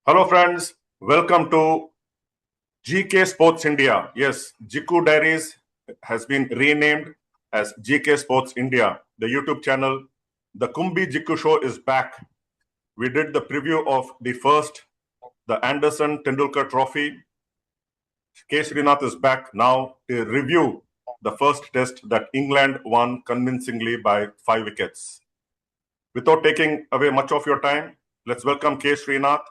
Hello friends, welcome to GK Sports India. Yes, Gikku Diaries has been renamed as GK Sports India, the YouTube channel. The Kumbi-Gikku Show is back. We did the preview of the Anderson Tendulkar Trophy. Srinath is back now to review the first test that England won convincingly by 5 wickets. Without taking away much of your time, let's welcome Srinath,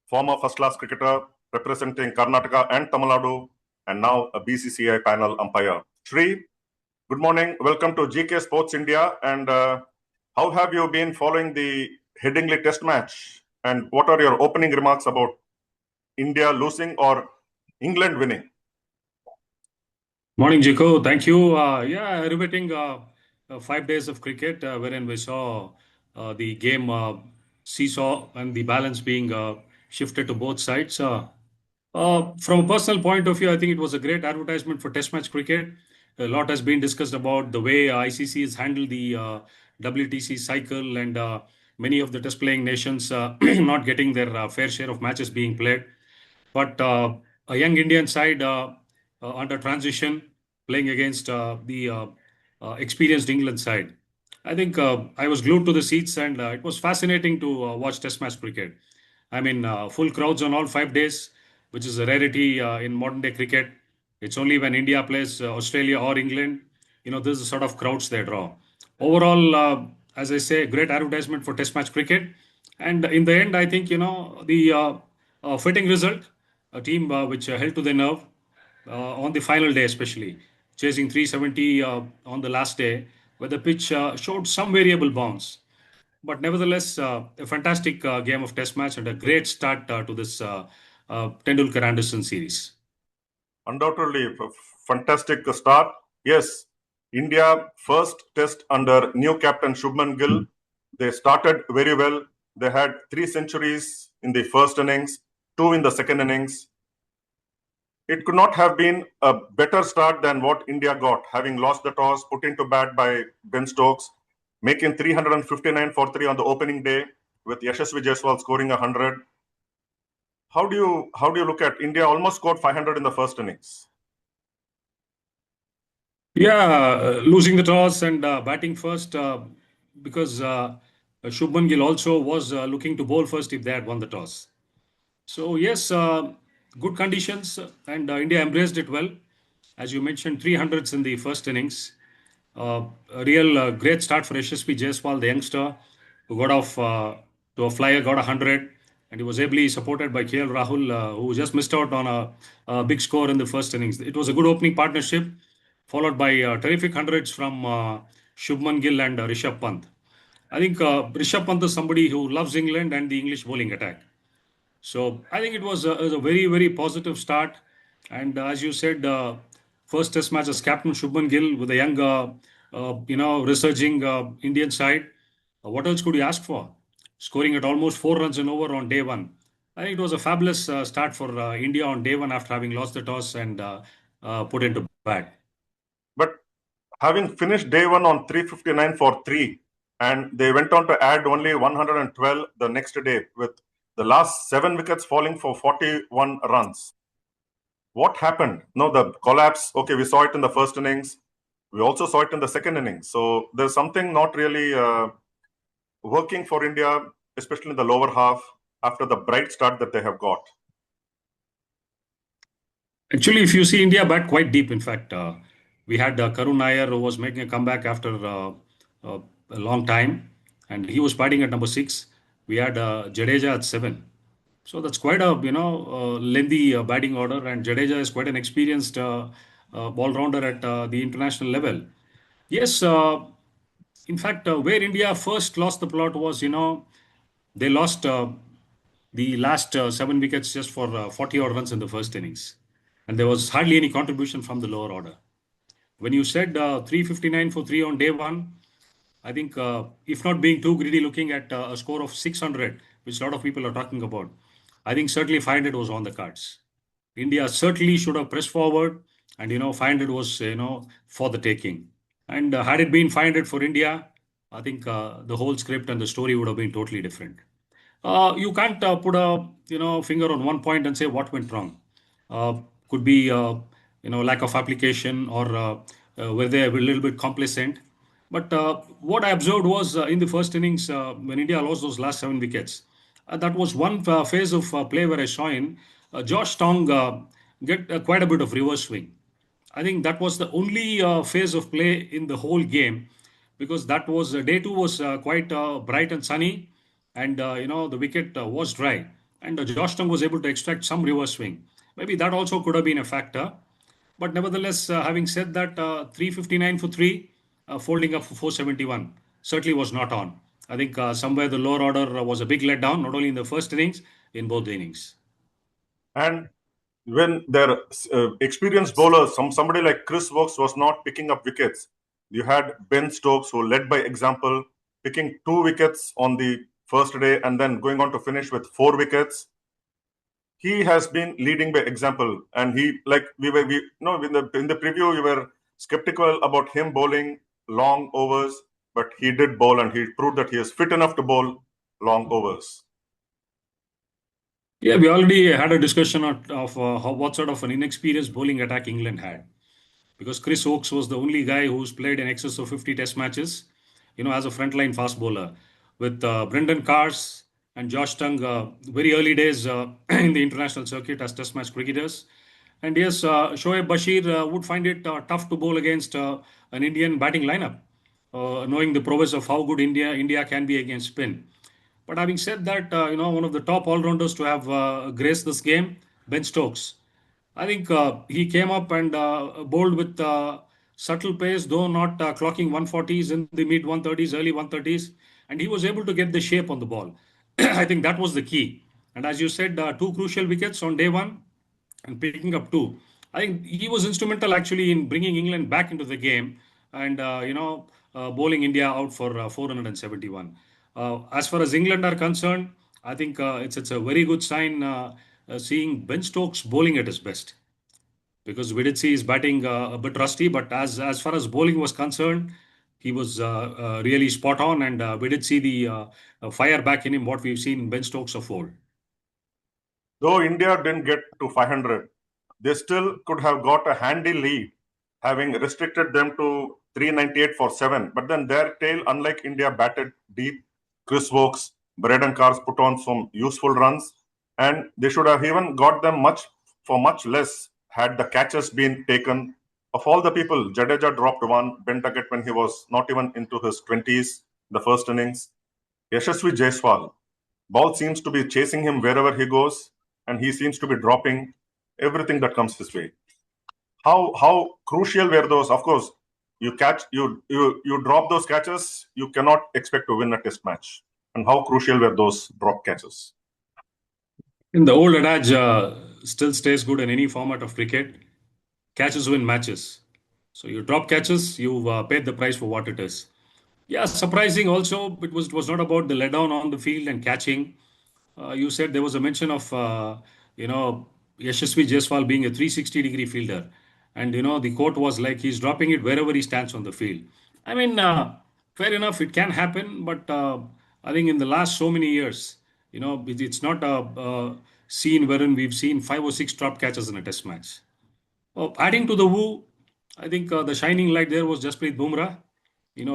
former first-class cricketer representing Karnataka and Tamil Nadu, and now a BCCI panel umpire. Sri, good morning. Welcome to GK Sports India. And how have you been following the Headingley Test match? And what are your opening remarks about India losing or England winning? Morning, Jiko. Thank you. Riveting 5 days of cricket, wherein we saw the game seesaw and the balance being shifted to both sides. From a personal point of view, I think it was a great advertisement for Test match cricket. A lot has been discussed about the way ICC has handled the WTC cycle and many of the Test playing nations not getting their fair share of matches being played. But a young Indian side under transition playing against the experienced England side. I think I was glued to the seats and it was fascinating to watch Test match cricket. I mean, full crowds on all 5 days, which is a rarity in modern day cricket. It's only when India plays Australia or England, this is the sort of crowds they draw. Overall, as I say, great advertisement for Test match cricket. And in the end, I think, the fitting result, a team which held to their nerve on the final day, especially chasing 370 on the last day, where the pitch showed some variable bounce. But nevertheless, a fantastic game of Test match and a great start to this Tendulkar Anderson series. Undoubtedly, fantastic start. Yes, India first test under new captain Shubman Gill. They started very well. They had 3 centuries in the first innings, 2 in the second innings. It could not have been a better start than what India got, having lost the toss, put into bat by Ben Stokes, making 359 for 3 on the opening day, with Yashasvi Jaiswal scoring 100. How do you look at India almost scored 500 in the first innings? Yeah, losing the toss and batting first because Shubman Gill also was looking to bowl first if they had won the toss. So yes, good conditions and India embraced it well. As you mentioned, 300s in the first innings. A real great start for Yashasvi Jaiswal, the youngster, who got off to a flyer, got 100, and he was ably supported by KL Rahul, who just missed out on a big score in the first innings. It was a good opening partnership, followed by terrific hundreds from Shubman Gill and Rishabh Pant. I think Rishabh Pant is somebody who loves England and the English bowling attack. So I think it was a very, very positive start. And as you said, first test match as captain Shubman Gill with a young, resurging Indian side. What else could you ask for? Scoring at almost 4 runs and over on day one. I think it was a fabulous start for India on day one after having lost the toss and put into bat. But having finished day one on 359 for 3, and they went on to add only 112 the next day, with the last 7 wickets falling for 41 runs. What happened? No, the collapse. Okay, we saw it in the first innings. We also saw it in the second innings. So there's something not really working for India, especially in the lower half, after the bright start that they have got. Actually, if you see India bat quite deep, in fact, we had Karun Nair who was making a comeback after a long time, and he was batting at number 6. We had Jadeja at 7. So that's quite a lengthy batting order, and Jadeja is quite an experienced all-rounder at the international level. Yes, in fact, where India first lost the plot was, they lost the last 7 wickets just for 40 odd runs in the first innings. And there was hardly any contribution from the lower order. When you said 359 for 3 on day one, I think if not being too greedy, looking at a score of 600, which a lot of people are talking about, I think certainly 500 was on the cards. India certainly should have pressed forward, and 500 was for the taking. And had it been 500 for India, I think the whole script and the story would have been totally different. You can't put a finger on one point and say what went wrong. Could be lack of application, or were they a little bit complacent. But what I observed was in the first innings, when India lost those last 7 wickets, that was one phase of play where I saw in Josh Tong get quite a bit of reverse swing. I think that was the only phase of play in the whole game, because that was day two was quite bright and sunny, and the wicket was dry, and Josh Tong was able to extract some reverse swing. Maybe that also could have been a factor, but nevertheless, having said that, 359 for three, folding up for 471 certainly was not on. I think somewhere the lower order was a big letdown, not only in the first innings, in both the innings. And when their experienced bowlers, somebody like Chris Wokes was not picking up wickets. You had Ben Stokes, who led by example, picking 2 wickets on the first day and then going on to finish with 4 wickets. He has been leading by example, and he, like we in the preview we were skeptical about him bowling long overs, but he did bowl, and he proved that he is fit enough to bowl long overs. Yeah, we already had a discussion of what sort of an inexperienced bowling attack England had, because Chris Oakes was the only guy who's played in excess of 50 test matches, as a frontline fast bowler, with Brendan Cars and Josh Tung, very early days in the international circuit as test match cricketers. And yes, Shoaib Bashir would find it tough to bowl against an Indian batting lineup, knowing the prowess of how good India can be against spin. But having said that, one of the top all-rounders to have graced this game, Ben Stokes. I think he came up and bowled with subtle pace, though not clocking 140s in the mid 130s, early 130s, and he was able to get the shape on the ball. I think that was the key. And as you said, two crucial wickets on day one and picking up two. I think he was instrumental actually in bringing England back into the game, and bowling India out for 471. As far as England are concerned, I think it's a very good sign seeing Ben Stokes bowling at his best, because we did see his batting a bit rusty, but as far as bowling was concerned, he was really spot on, and we did see the fire back in him, what we've seen Ben Stokes of old. Though India didn't get to 500, they still could have got a handy lead, having restricted them to 398 for 7. But then their tail, unlike India, batted deep. Chris Wokes, Braden Cars put on some useful runs, and they should have even got them much less had the catches been taken. Of all the people, Jadeja dropped one, Ben Duckett when he was not even into his 20s, the first innings. Yashasvi Jaiswal, ball seems to be chasing him wherever he goes, and he seems to be dropping everything that comes his way. How crucial were those? Of course, you drop those catches, you cannot expect to win a test match. And how crucial were those drop catches? In the old adage, still stays good in any format of cricket. Catches win matches. So you drop catches, you've paid the price for what it is. Yeah, surprising also, it was not about the letdown on the field and catching. You said there was a mention of Yashasvi Jaiswal being a 360-degree fielder, and the quote was like he's dropping it wherever he stands on the field. I mean, fair enough, it can happen, but I think in the last so many years, it's not a scene wherein we've seen 5 or 6 drop catches in a test match. Adding to the woo, I think the shining light there was Jasprit Bumrah,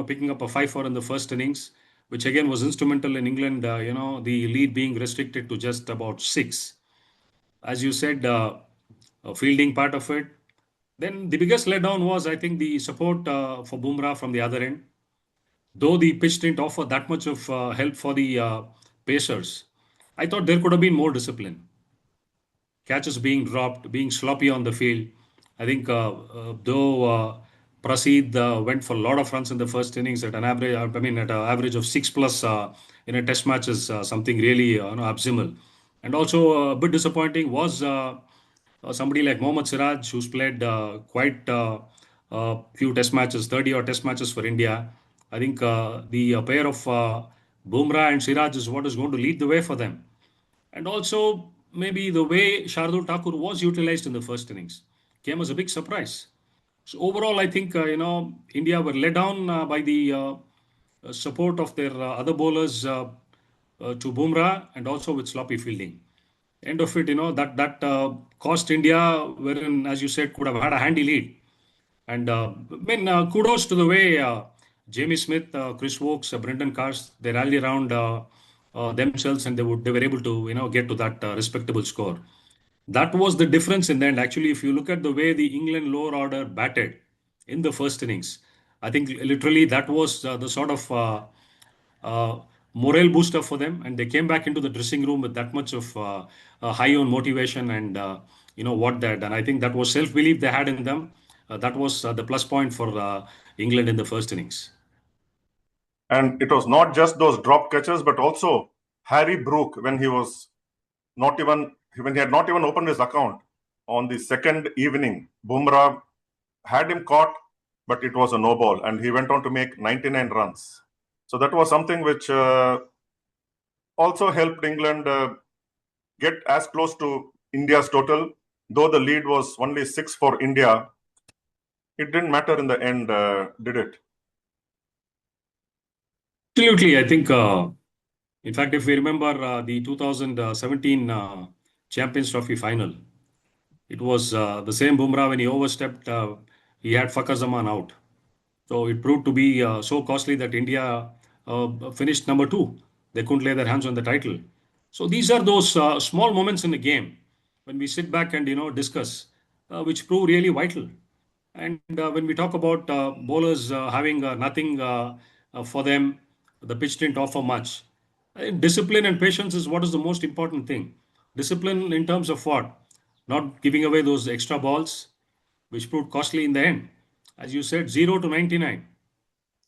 picking up a 5-4 in the first innings, which again was instrumental in England, the lead being restricted to just about 6. As you said, a fielding part of it. Then the biggest letdown was, I think, the support for Bumrah from the other end. Though the pitch didn't offer that much of help for the Pacers, I thought there could have been more discipline. Catches being dropped, being sloppy on the field. I think though Praseed went for a lot of runs in the first innings at an average, at an average of 6+ in a test match is something really abysmal. And also a bit disappointing was somebody like Mohammad Siraj, who's played quite few test matches, 30 or test matches for India. I think the pair of Bumrah and Siraj is what is going to lead the way for them. And also, maybe the way Shardul Thakur was utilized in the first innings came as a big surprise. So overall, I think India were let down by the support of their other bowlers to Bumrah and also with sloppy fielding. End of it, that cost India, wherein, as you said, could have had a handy lead. And kudos to the way Jamie Smith, Chris Wokes, Brendan Cars, they rallied around themselves, and they were able to get to that respectable score. That was the difference in the end. Actually, if you look at the way the England lower order batted in the first innings, I think literally that was the sort of uh, morale booster for them, and they came back into the dressing room with that much of high on motivation and what that. And I think that was self belief they had in them. That was the plus point for England in the first innings. And it was not just those drop catches, but also Harry Brook when he had not even opened his account on the second evening. Bumrah had him caught, but it was a no ball, and he went on to make 99 runs. So that was something which also helped England get as close to India's total. Though the lead was only 6 for India, it didn't matter in the end, did it? Absolutely. I think, in fact, if we remember the 2017 Champions Trophy final, it was the same Bumrah when he overstepped, he had Fakhar Zaman out. So it proved to be so costly that India finished number two. They couldn't lay their hands on the title. So these are those small moments in the game when we sit back and discuss, which prove really vital. And when we talk about bowlers having nothing for them, the pitch didn't offer much. I think discipline and patience is what is the most important thing. Discipline in terms of what? Not giving away those extra balls, which proved costly in the end. As you said, 0 to 99.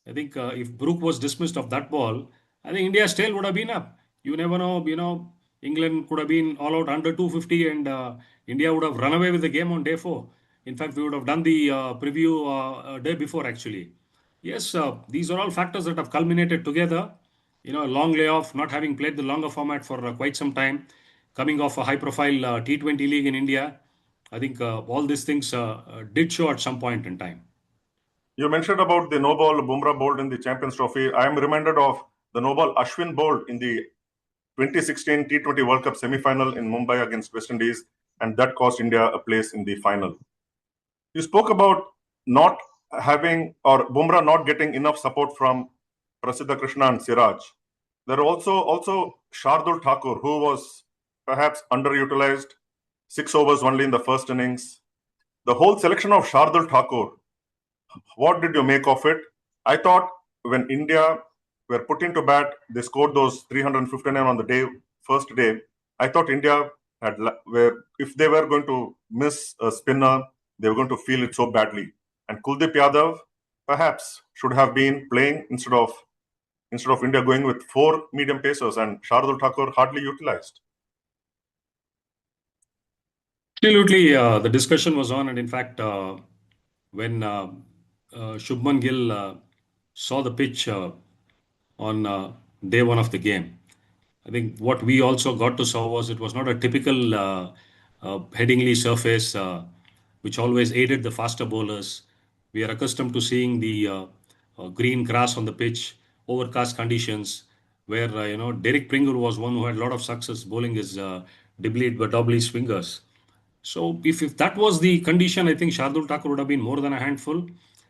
I think if Brook was dismissed of that ball, I think India still would have been up. You never know, England could have been all out under 250 and India would have run away with the game on day four. In fact, we would have done the preview day before actually. Yes, these are all factors that have culminated together. A long layoff, not having played the longer format for quite some time, coming off a high profile T20 league in India. I think all these things did show at some point in time. You mentioned about the no ball Bumrah bowled in the Champions Trophy. I am reminded of the no ball Ashwin bowled in the 2016 T20 World Cup semi-final in Mumbai against West Indies, and that cost India a place in the final. You spoke about not having or Bumrah not getting enough support from Prasiddha Krishna and Siraj. There are also Shardul Thakur, who was perhaps underutilized, 6 overs only in the first innings. The whole selection of Shardul Thakur, what did you make of it? I thought when India were put into bat, they scored those 359 on the first day. I thought India if they were going to miss a spinner, they were going to feel it so badly. And Kuldeep Yadav perhaps should have been playing instead of India going with 4 medium pacers and Shardul Thakur hardly utilized. Absolutely, the discussion was on, and in fact, when Shubman Gill saw the pitch on day one of the game, I think what we also got to saw was it was not a typical Headingley surface, which always aided the faster bowlers. We are accustomed to seeing the green grass on the pitch, overcast conditions, where Derek Pringle was one who had a lot of success bowling his dibleed but doubly swingers. So if that was the condition, I think Shardul Thakur would have been more than a handful.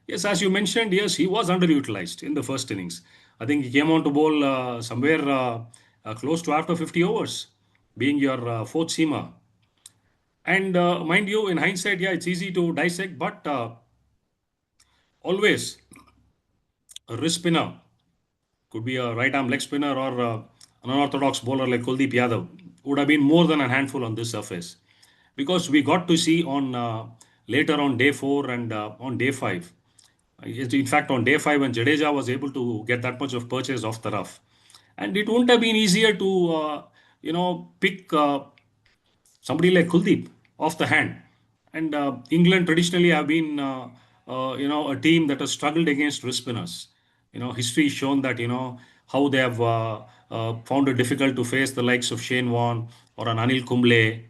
Yes, as you mentioned, yes, he was underutilized in the first innings. I think he came on to bowl somewhere close to after 50 overs, being your fourth seamer. And mind you, in hindsight, yeah, it's easy to dissect, but always a wrist spinner could be a right arm leg spinner or an unorthodox bowler like Kuldeep Yadav would have been more than a handful on this surface. Because we got to see on later on day four and on day five. In fact, on day five, when Jadeja was able to get that much of purchase off the rough, and it wouldn't have been easier to pick somebody like Kuldeep off the hand. And England traditionally have been a team that has struggled against wrist spinners. History has shown that how they have found it difficult to face the likes of Shane Warne or an Anil Kumble.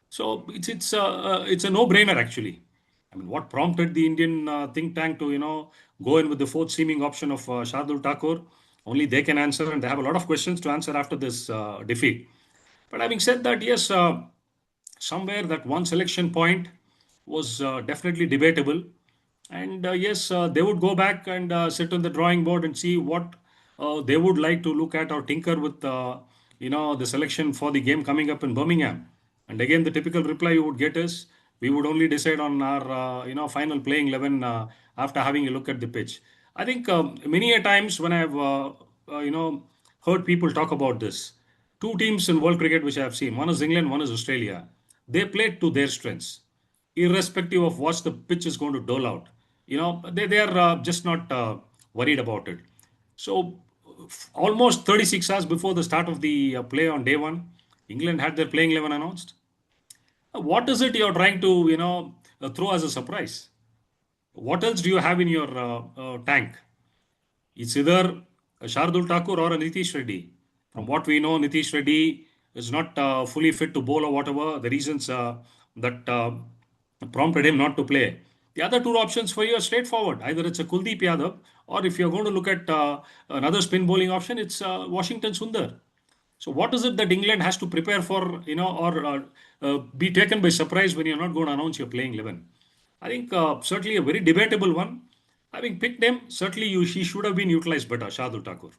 So it's a no-brainer actually. I mean, what prompted the Indian think tank to go in with the fourth seaming option of Shardul Thakur? Only they can answer, and they have a lot of questions to answer after this defeat. But having said that, yes, somewhere that one selection point was definitely debatable. And yes, they would go back and sit on the drawing board and see what they would like to look at or tinker with, the selection for the game coming up in Birmingham. And again, the typical reply you would get is, we would only decide on our, final playing 11 after having a look at the pitch. I think many a times when I've, heard people talk about this, two teams in world cricket which I have seen, one is England, one is Australia. They played to their strengths, irrespective of what the pitch is going to dole out. They are just not worried about it. So, almost 36 hours before the start of the play on day one, England had their playing 11 announced. What is it you're trying to, throw as a surprise? What else do you have in your tank? It's either a Shardul Thakur or a Nitish Reddy. From what we know, Nitish Reddy is not fully fit to bowl or whatever the reasons that prompted him not to play. The other two options for you are straightforward. Either it's a Kuldeep Yadav, or if you're going to look at another spin bowling option, it's Washington Sundar. So, what is it that England has to prepare for, or be taken by surprise when you're not going to announce your playing 11? I think certainly a very debatable one. Having picked him, certainly he should have been utilized better, Shardul Thakur.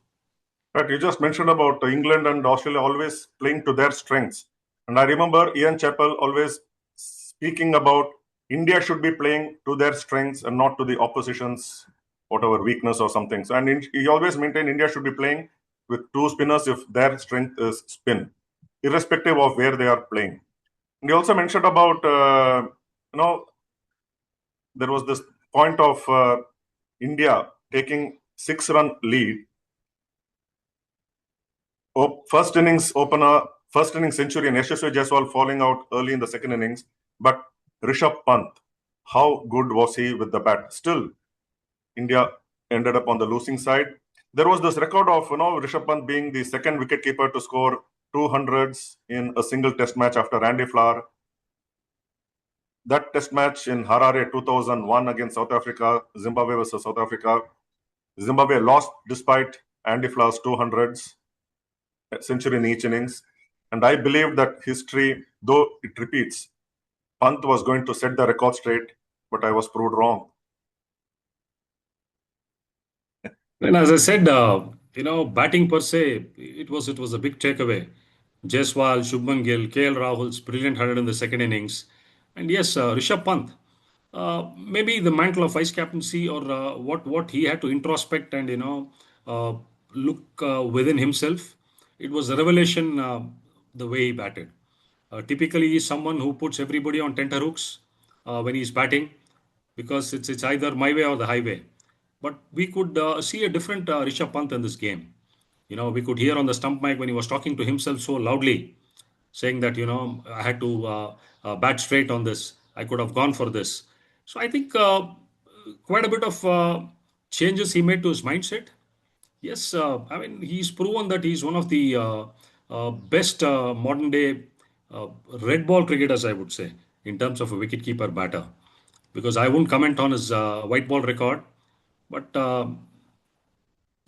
But you just mentioned about England and Australia always playing to their strengths. And I remember Ian Chappell always speaking about India should be playing to their strengths and not to the opposition's whatever weakness or something. So, and he always maintained India should be playing with two spinners if their strength is spin, irrespective of where they are playing. And he also mentioned about, there was this point of India taking 6-run lead. First innings century and Yashasvi Jaiswal falling out early in the second innings. But Rishabh Pant, how good was he with the bat? Still, India ended up on the losing side. There was this record of Rishabh Pant being the second wicketkeeper to score 200s in a single test match after Randy Flower. That test match in Harare 2001 against South Africa, Zimbabwe versus South Africa. Zimbabwe lost despite Andy Flower's 200s, century in each innings. And I believe that history, though it repeats, Pant was going to set the record straight, but I was proved wrong. Well, as I said, batting per se, it was a big takeaway. Jaiswal, Shubman Gill, KL Rahul's brilliant 100 in the second innings. And yes, Rishabh Pant, maybe the mantle of vice captaincy or what he had to introspect and uh, look within himself. It was a revelation the way he batted. Typically, he's someone who puts everybody on tenterhooks when he's batting because it's either my way or the highway. But we could see a different Rishabh Pant in this game. We could hear on the stump mic when he was talking to himself so loudly, saying that, I had to bat straight on this. I could have gone for this. So I think quite a bit of changes he made to his mindset. Yes, I mean, he's proven that he's one of the best modern day red ball cricketers, I would say, in terms of a wicketkeeper batter. Because I won't comment on his white ball record, but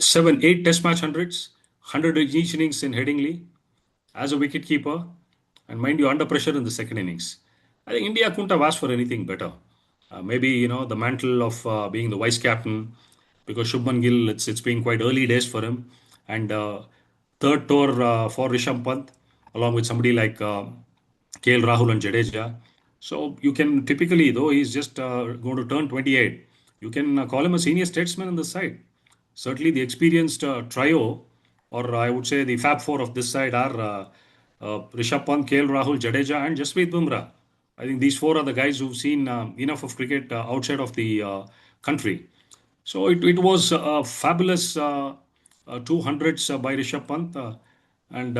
8 test match hundreds, 100 each innings in Headingley as a wicketkeeper, and mind you, under pressure in the second innings. I think India couldn't have asked for anything better. Maybe the mantle of being the vice captain, because Shubman Gill, it's been quite early days for him, and third tour for Rishabh Pant, along with somebody like KL Rahul and Jadeja. So you can typically, though he's just going to turn 28, you can call him a senior statesman on the side. Certainly, the experienced trio, or I would say the Fab Four of this side, are Rishabh Pant, KL Rahul, Jadeja, and Jasprit Bumrah. I think these four are the guys who've seen enough of cricket outside of the country. So it was a fabulous 200s by Rishabh Pant, and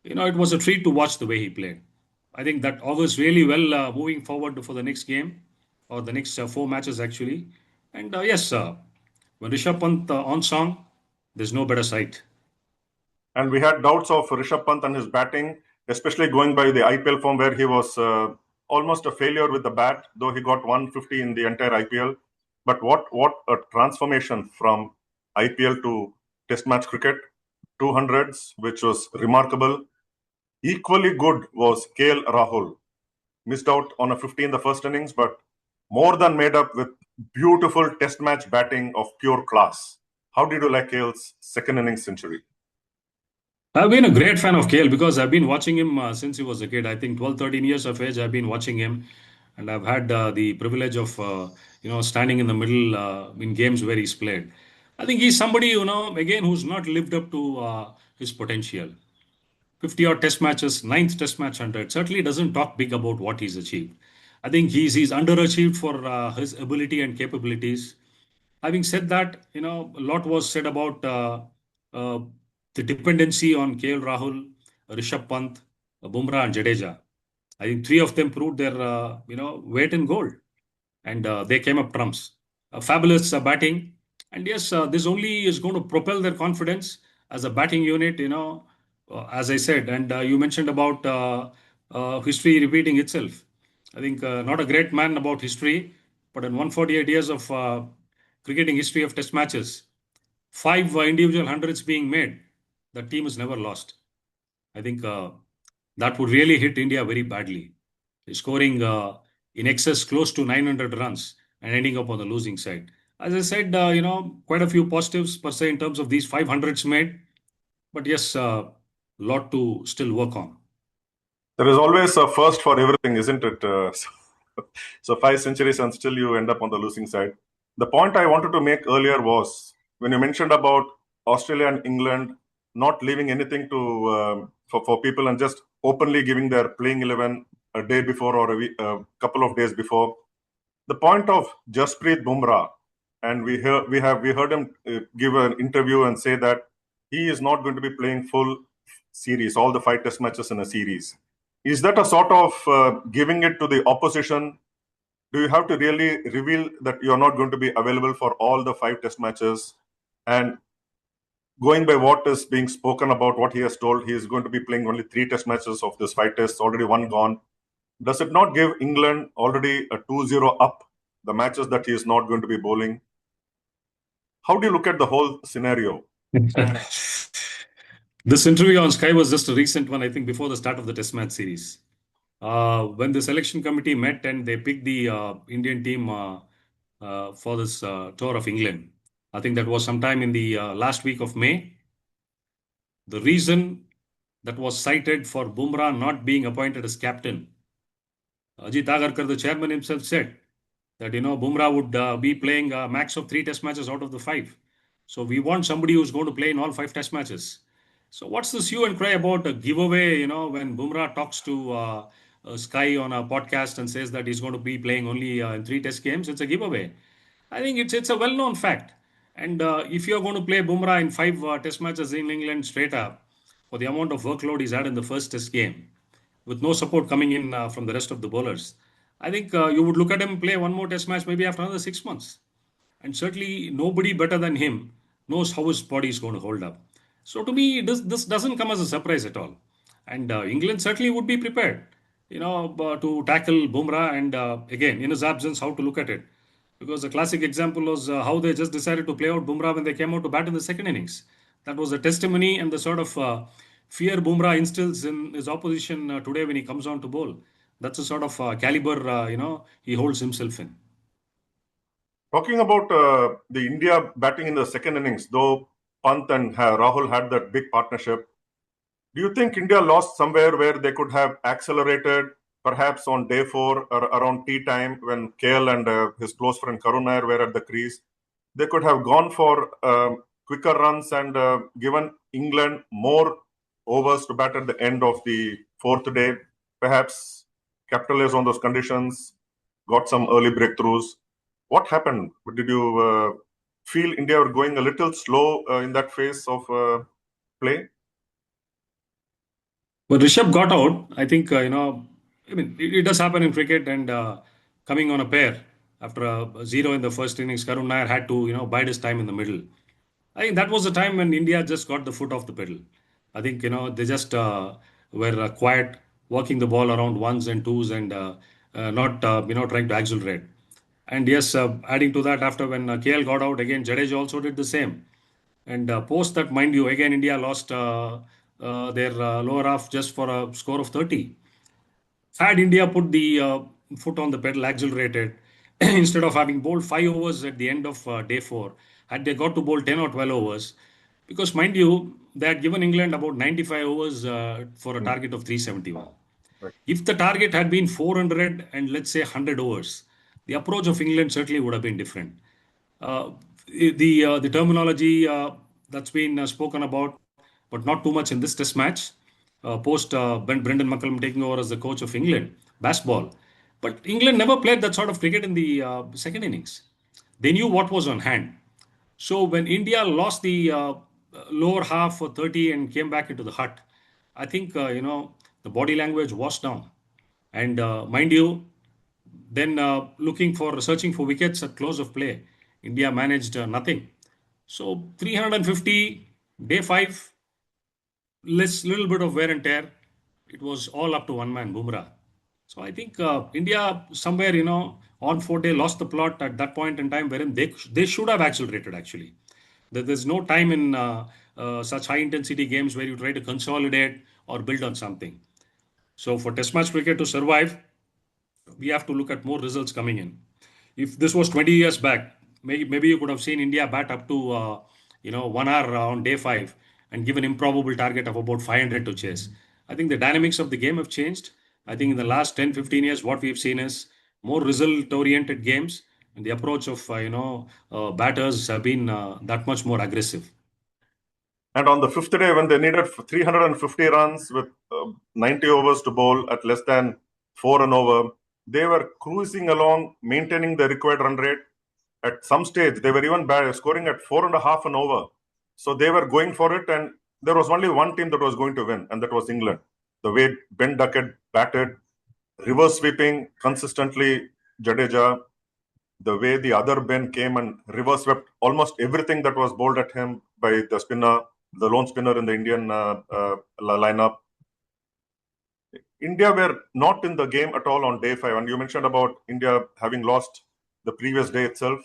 it was a treat to watch the way he played. I think that augurs really well moving forward for the next game or the next four matches actually. And yes, when Rishabh Pant on song, there's no better sight. And we had doubts of Rishabh Pant and his batting, especially going by the IPL form where he was almost a failure with the bat, though he got 150 in the entire IPL. But what a transformation from IPL to Test match cricket, 200s, which was remarkable. Equally good was KL Rahul. Missed out on a 50 in the first innings, but more than made up with beautiful Test match batting of pure class. How did you like KL's second innings century? I've been a great fan of KL because I've been watching him since he was a kid. I think 12, 13 years of age, I've been watching him. And I've had the privilege of, standing in the middle in games where he's played. I think he's somebody, again, who's not lived up to his potential. 50 odd test matches, ninth test match 100. Certainly doesn't talk big about what he's achieved. I think he's underachieved for his ability and capabilities. Having said that, a lot was said about uh, the dependency on KL Rahul, Rishabh Pant, Bumrah, and Jadeja. I think three of them proved their weight in gold, and they came up trumps. Fabulous batting, and yes, this only is going to propel their confidence as a batting unit. As I said, and you mentioned about history repeating itself. I think not a great man about history, but in 148 years of cricketing history of Test matches, five individual hundreds being made, the team has never lost. I think that would really hit India very badly, scoring in excess close to 900 runs and ending up on the losing side. As I said, quite a few positives per se in terms of these 500s made, but yes, a lot to still work on. There is always a first for everything, isn't it? So 5 centuries and still you end up on the losing side. The point I wanted to make earlier was when you mentioned about Australia and England not leaving anything to for people and just openly giving their playing 11 a day before or a couple of days before. The point of Jasprit Bumrah, and we heard him give an interview and say that he is not going to be playing full series, all the 5 test matches in a series. Is that a sort of giving it to the opposition? Do you have to really reveal that you're not going to be available for all the 5 test matches? And going by what is being spoken about, what he has told, he is going to be playing only 3 test matches of this 5 tests, already one gone. Does it not give England already a 2-0 up, the matches that he is not going to be bowling? How do you look at the whole scenario? This interview on Sky was just a recent one, I think, before the start of the Test match series. When the selection committee met and they picked the Indian team for this tour of England, I think that was sometime in the last week of May. The reason that was cited for Bumrah not being appointed as captain, Ajit Agarkar, the chairman himself, said that Bumrah would be playing a max of 3 test matches out of the 5. So we want somebody who's going to play in all 5 test matches. So what's this hue and cry about a giveaway? When Bumrah talks to Sky on a podcast and says that he's going to be playing only in 3 test games, it's a giveaway. I think it's a well-known fact. And if you're going to play Bumrah in 5 test matches in England straight up, for the amount of workload he's had in the first test game, with no support coming in from the rest of the bowlers, I think you would look at him play one more test match maybe after another 6 months. And certainly nobody better than him knows how his body is going to hold up. So to me, this doesn't come as a surprise at all. And England certainly would be prepared, to tackle Bumrah and again, in his absence, how to look at it. Because a classic example was how they just decided to play out Bumrah when they came out to bat in the second innings. That was a testimony and the sort of fear Bumrah instills in his opposition today when he comes on to bowl. That's the sort of caliber, he holds himself in. Talking about the India batting in the second innings, though Pant and Rahul had that big partnership, do you think India lost somewhere where they could have accelerated, perhaps on day 4 or around tea time when KL and his close friend Karun Nair were at the crease? They could have gone for quicker runs and given England more overs to bat at the end of the 4th day, perhaps capitalize on those conditions, got some early breakthroughs. What happened? Did you feel India were going a little slow in that phase of play? But Rishabh got out. I think, it does happen in cricket and coming on a pair after a 0 in the first innings, Karun Nair had to, bide his time in the middle. I think that was the time when India just got the foot off the pedal. I think, they just were quiet, working the ball around ones and twos and not, trying to accelerate. And yes, adding to that, after when KL got out, again, Jadeja also did the same. And post that, mind you, again India lost their lower half just for a score of 30. Had India put the foot on the pedal, accelerated, instead of having bowled 5 overs at the end of day four, had they got to bowl 10 or 12 overs, because mind you, they had given England about 95 overs for a Mm. target of 371. Right. If the target had been 400 and let's say 100 overs, the approach of England certainly would have been different. Uh, the terminology that's been spoken about, but not too much in this Test match. Post Brendan McCullum taking over as the coach of England basketball, but England never played that sort of cricket in the second innings. They knew what was on hand. So when India lost the lower half for 30 and came back into the hut, I think the body language was down. And mind you, then searching for wickets at close of play, India managed nothing. So 350, day five, less little bit of wear and tear. It was all up to one man, Bumrah. So I think India somewhere, on 4 day lost the plot at that point in time wherein they should have accelerated actually. There's no time in such high intensity games where you try to consolidate or build on something. So for Test match cricket to survive, we have to look at more results coming in. If this was 20 years back, maybe you could have seen India bat up to 1 hour on day five and give an improbable target of about 500 to chase. I think the dynamics of the game have changed. I think in the last 10, 15 years, what we've seen is more result-oriented games, and the approach of batters have been that much more aggressive. And on the fifth day, when they needed 350 runs with 90 overs to bowl at less than 4 an over, they were cruising along, maintaining the required run rate. At some stage, they were even scoring at 4.5 an over. So they were going for it, and there was only one team that was going to win, and that was England. The way Ben Duckett batted, reverse sweeping consistently, Jadeja, the way the other Ben came and reverse swept almost everything that was bowled at him by the spinner, the lone spinner in the Indian lineup. India were not in the game at all on day five. And you mentioned about India having lost the previous day itself.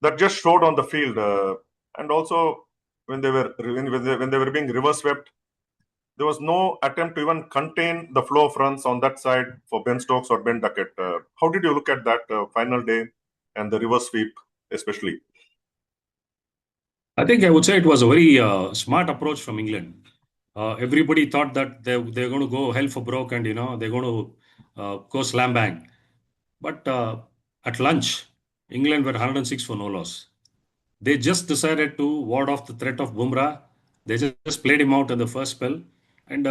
That just showed on the field. And also, when they were being reverse swept, there was no attempt to even contain the flow of runs on that side for Ben Stokes or Ben Duckett. How did you look at that final day and the reverse sweep, especially? I think I would say it was a very smart approach from England. Everybody thought that they're going to go hell for broke and they're going to go slam bang. But at lunch, England were 106 for no loss. They just decided to ward off the threat of Bumrah. They just played him out in the first spell. And,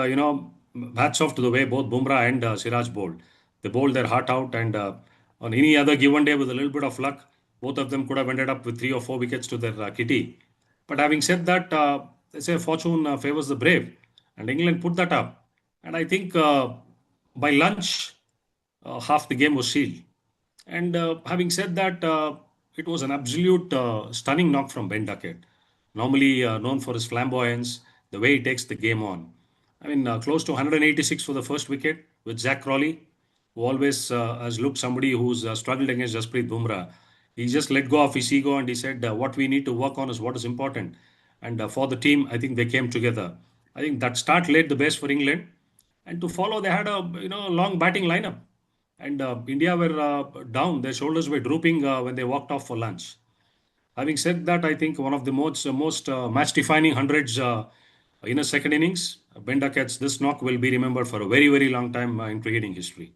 hats off to the way both Bumrah and Siraj bowled. They bowled their heart out. And on any other given day, with a little bit of luck, both of them could have ended up with 3 or 4 wickets to their kitty. But having said that, they say fortune favors the brave. And England put that up. And I think by lunch, half the game was sealed. And having said that, it was an absolute stunning knock from Ben Duckett, normally known for his flamboyance, the way he takes the game on. I mean, close to 186 for the first wicket with Zach Crawley, who always has looked somebody who's struggled against Jasprit Bumrah. He just let go of his ego and he said, what we need to work on is what is important. And for the team, I think they came together. I think that start laid the base for England. And to follow, they had a long batting lineup. And India were down; their shoulders were drooping when they walked off for lunch. Having said that, I think one of the most match-defining hundreds in a second innings, Ben Duckett's this knock will be remembered for a very, very long time in cricketing history.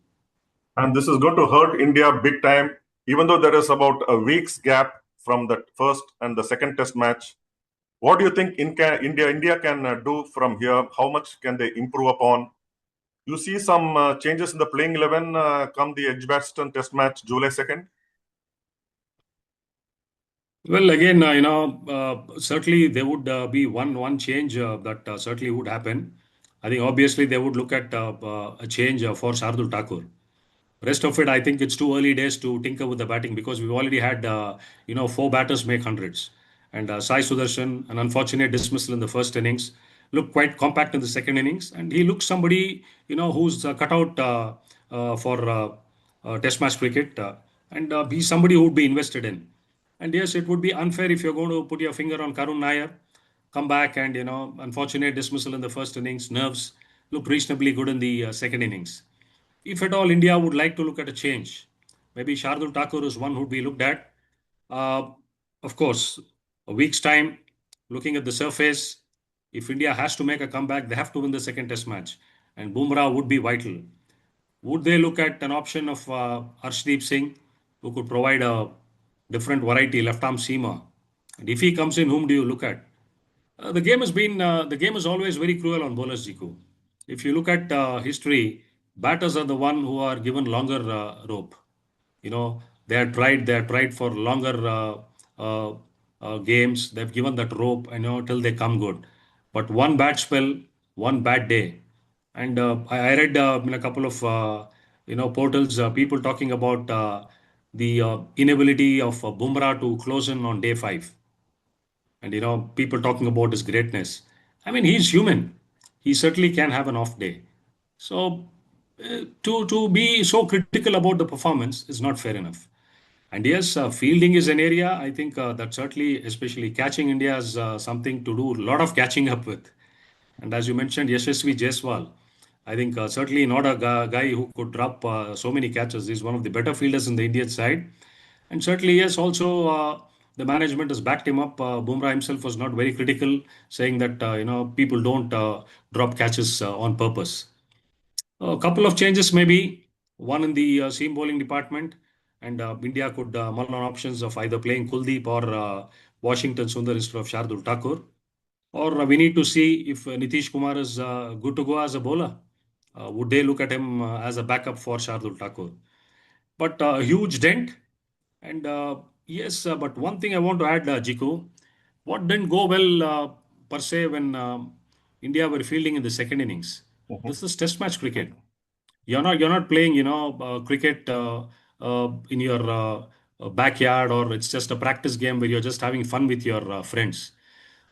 And this is going to hurt India big time, even though there is about a week's gap from the first and the second test match. What do you think India can do from here? How much can they improve upon? You see some changes in the playing 11 come the Edgbaston test match, July 2nd? Well, again, certainly there would be one change that certainly would happen. I think obviously they would look at a change for Shardul Thakur. Rest of it, I think it's too early days to tinker with the batting because we've already had, four batters make hundreds. And Sai Sudarshan, an unfortunate dismissal in the first innings, looked quite compact in the second innings. And he looks somebody, who's cut out for Test match cricket. And he's somebody who would be invested in. And yes, it would be unfair if you're going to put your finger on Karun Nair, come back and, unfortunate dismissal in the first innings, nerves look reasonably good in the second innings. If at all India would like to look at a change, maybe Shardul Thakur is one who would be looked at. Uh, of course, a week's time, looking at the surface, if India has to make a comeback, they have to win the second test match. And Bumrah would be vital. Would they look at an option of Arshdeep Singh, who could provide a different variety, left arm seamer? And if he comes in, whom do you look at? The game is always very cruel on bowlers, Jiku. If you look at history, batters are the one who are given longer rope. They have tried for longer games. They've given that rope, till they come good. But one bad spell, one bad day, and I read in a couple of portals, people talking about the inability of Bumrah to close in on day five, and people talking about his greatness. I mean, he's human. He certainly can have an off day. So to be so critical about the performance is not fair enough. And yes, fielding is an area I think that certainly, especially catching India, is something to do a lot of catching up with. And as you mentioned, Yashasvi Jaiswal, I think certainly not a guy who could drop so many catches. He's one of the better fielders in the Indian side. And certainly, yes, also the management has backed him up. Bumrah himself was not very critical, saying that, people don't drop catches on purpose. A couple of changes, maybe one in the seam bowling department, and India could mull on options of either playing Kuldeep or Washington Sundar instead of Shardul Thakur. Or we need to see if Nitish Kumar is good to go as a bowler. Would they look at him as a backup for Shardul Thakur? But a huge dent. And yes, but one thing I want to add, Jiku, what didn't go well per se when India were fielding in the second innings? Mhm. This is Test match cricket. You're not playing cricket in your backyard, or it's just a practice game where you're just having fun with your friends.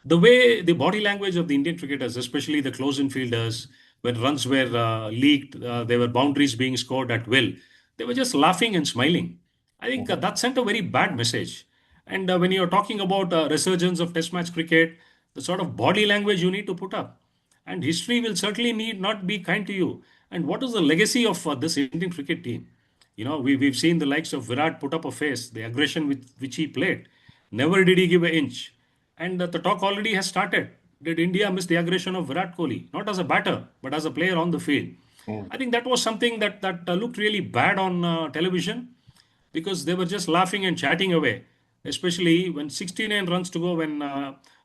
The way the body language of the Indian cricketers, especially the close-in fielders, when runs were leaked, there were boundaries being scored at will. They were just laughing and smiling. I think Mhm. that sent a very bad message. And when you're talking about resurgence of Test match cricket, the sort of body language you need to put up, and history will certainly need not be kind to you. And what is the legacy of this Indian cricket team? We've seen the likes of Virat put up a face, the aggression with which he played. Never did he give an inch. And the talk already has started. Did India miss the aggression of Virat Kohli? Not as a batter, but as a player on the field. Mm. I think that was something that looked really bad on television, because they were just laughing and chatting away, especially when 69 runs to go, when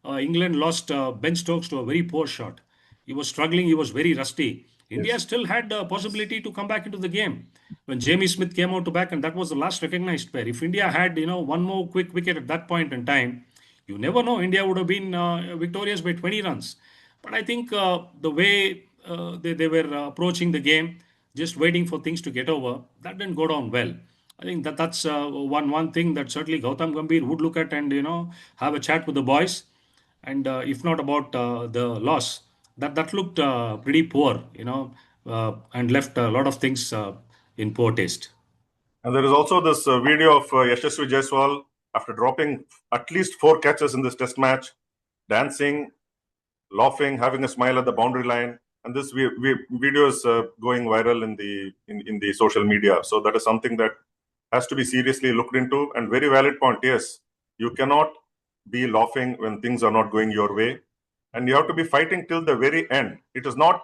England lost Ben Stokes to a very poor shot. He was struggling, he was very rusty. India Yes. still had the possibility to come back into the game when Jamie Smith came out to back, and that was the last recognized pair. If India had, one more quick wicket at that point in time, you never know, India would have been victorious by 20 runs. But I think the way they were approaching the game, just waiting for things to get over, that didn't go down well. I think that's one thing that certainly Gautam Gambhir would look at, and have a chat with the boys, and if not about the loss, that looked pretty poor, and left a lot of things in poor taste. And there is also this video of Yashasvi Jaiswal after dropping at least four catches in this test match, dancing, laughing, having a smile at the boundary line. And this video is going viral in the social media. So that is something that has to be seriously looked into. And very valid point. Yes, you cannot be laughing when things are not going your way, and you have to be fighting till the very end. It is not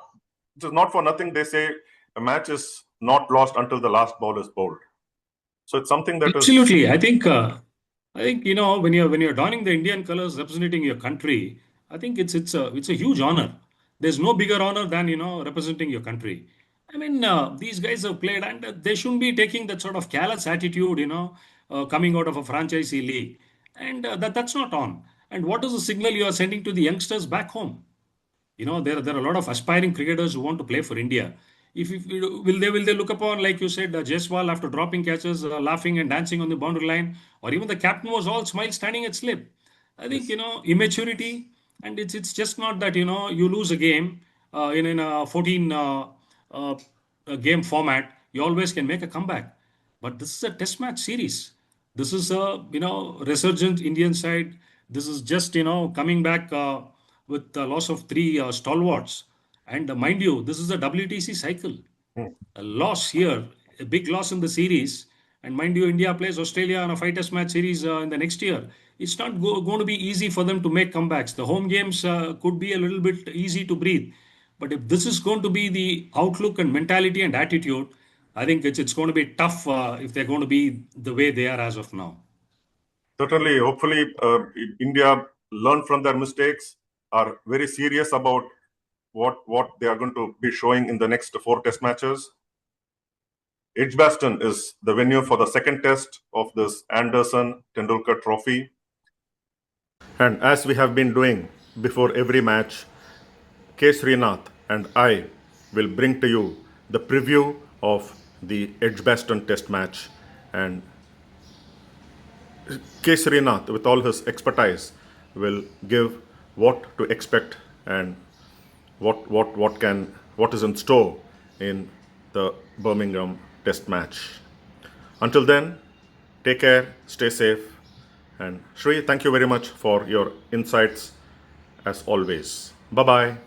for nothing they say a match is not lost until the last ball is bowled. So it's something that is. Absolutely. I think when you're donning the Indian colors representing your country, I think it's a huge honor. There's no bigger honor than representing your country. I mean, these guys have played, and they shouldn't be taking that sort of callous attitude, coming out of a franchisee league, and that's not on. And what is the signal you are sending to the youngsters back home? There are a lot of aspiring cricketers who want to play for India. If will they look upon, like you said, Jaiswal after dropping catches, laughing and dancing on the boundary line, or even the captain was all smile standing at slip? I think Yes. immaturity, and it's just not that you lose a game in a 14 game format. You always can make a comeback, but this is a test match series. This is a resurgent Indian side. This is just coming back with the loss of three stalwarts. And mind you, this is a WTC cycle. Hmm. A loss here, a big loss in the series. And mind you, India plays Australia on a five test match series in the next year. It's not going to be easy for them to make comebacks. The home games could be a little bit easy to breathe. But if this is going to be the outlook and mentality and attitude, I think it's going to be tough if they're going to be the way they are as of now. Certainly, hopefully, India learn from their mistakes, are very serious about what they are going to be showing in the next four test matches. Edgbaston is the venue for the second test of this Anderson Tendulkar Trophy. And as we have been doing before every match, K. Srinath and I will bring to you the preview of the Edgbaston Test match. And K. Srinath, with all his expertise, will give what to expect and what is in store in the Birmingham Test match. Until then, take care, stay safe, and Shri, thank you very much for your insights as always. Bye bye.